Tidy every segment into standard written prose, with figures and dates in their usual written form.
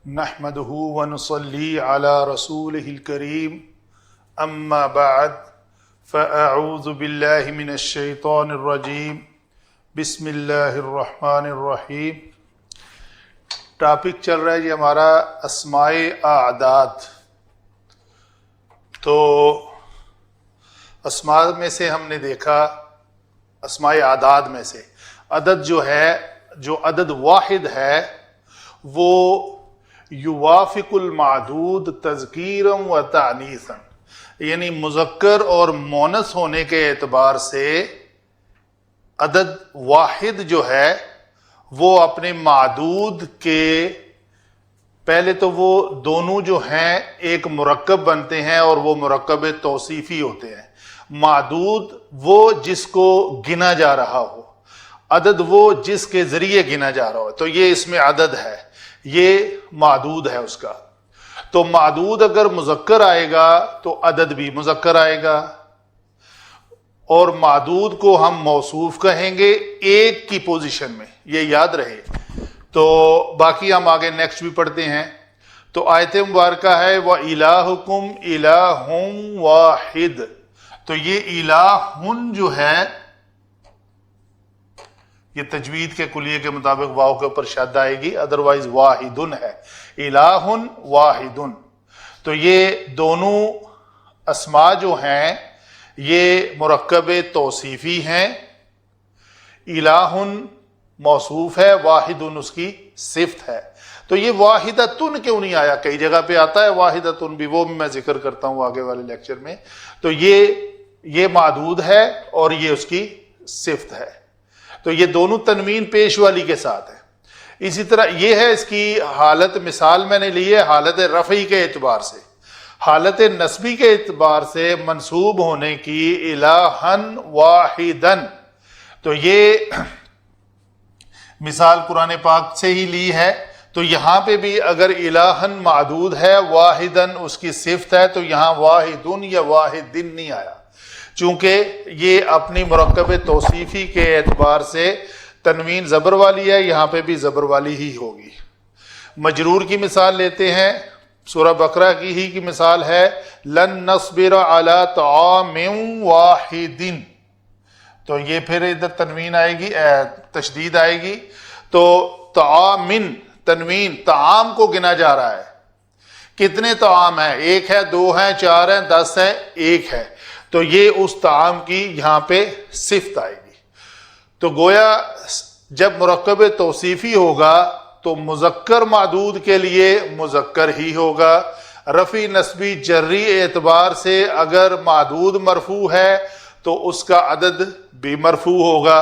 نحمده ونصلي على رسوله الكريم اما بعد فاعوذ باللہ من الشیطان الرجیم بسم اللہ الرحمن الرحیم۔ ٹاپک چل رہا ہے جی ہمارا اسماء اعداد۔ تو اسماء میں سے ہم نے دیکھا، اسماء اعداد میں سے عدد جو ہے، جو عدد واحد ہے وہ یوافق المعدود تذکیرا و تانیثا، یعنی مذکر اور مونث ہونے کے اعتبار سے عدد واحد جو ہے وہ اپنے معدود کے پہلے تو وہ دونوں جو ہیں ایک مرکب بنتے ہیں اور وہ مرکب توصیفی ہوتے ہیں۔ معدود وہ جس کو گنا جا رہا ہو، عدد وہ جس کے ذریعے گنا جا رہا ہو، تو یہ اس میں عدد ہے، یہ معدود ہے اس کا۔ تو معدود اگر مذکر آئے گا تو عدد بھی مذکر آئے گا، اور معدود کو ہم موصوف کہیں گے ایک کی پوزیشن میں، یہ یاد رہے۔ تو باقی ہم آگے نیکسٹ بھی پڑھتے ہیں۔ تو آیت مبارکہ ہے وَإِلَٰهُكُمْ إِلَٰهٌ وَاحِدٌ۔ تو یہ الہٌ جو ہے یہ تجوید کے کلیے کے مطابق واو کے اوپر شد آئے گی، ادروائز واحدن ہے، الہ واحدن۔ تو یہ دونوں اسماء جو ہیں یہ مرکب توصیفی ہیں، الہ موصوف ہے، واحدن اس کی صفت ہے۔ تو یہ واحدتن کیوں نہیں آیا؟ کئی جگہ پہ آتا ہے واحدتن بھی، وہ میں ذکر کرتا ہوں آگے والے لیکچر میں۔ تو یہ معدود ہے اور یہ اس کی صفت ہے۔ تو یہ دونوں تنوین پیش والی کے ساتھ ہے۔ اسی طرح یہ ہے اس کی حالت، مثال میں نے لی ہے حالت رفعی کے اعتبار سے۔ حالت نسبی کے اعتبار سے منصوب ہونے کی الہن واحدن، تو یہ مثال قرآن پاک سے ہی لی ہے۔ تو یہاں پہ بھی اگر الہن معدود ہے، واحدن اس کی صفت ہے، تو یہاں واحدن یا واحدن نہیں آیا، چونکہ یہ اپنی مرکب توصیفی کے اعتبار سے تنوین زبر والی ہے، یہاں پہ بھی زبر والی ہی ہوگی۔ مجرور کی مثال لیتے ہیں، سورہ بقرہ کی ہی کی مثال ہے لن نصبر علی طعام واحد۔ تو یہ پھر ادھر تنوین آئے گی، تشدید آئے گی۔ تو طعام تنوین، طعام کو گنا جا رہا ہے۔ کتنے طعام ہیں؟ ایک ہے، دو ہیں، چار ہیں، 10 ہیں، ایک ہے۔ تو یہ اس طعام کی یہاں پہ صفت آئے گی۔ تو گویا جب مرکب توصیفی ہوگا تو مذکر معدود کے لیے مذکر ہی ہوگا۔ رفع نسبی جری اعتبار سے اگر معدود مرفوع ہے تو اس کا عدد بھی مرفوع ہوگا،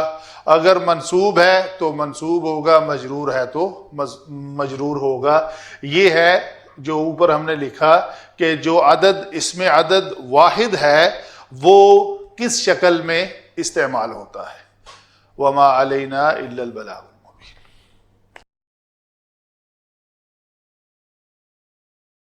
اگر منصوب ہے تو منصوب ہوگا، مجرور ہے تو مجرور ہوگا۔ یہ ہے جو اوپر ہم نے لکھا کہ جو عدد، اس میں عدد واحد ہے وہ کس شکل میں استعمال ہوتا ہے۔ وما علینا الا البلاغ۔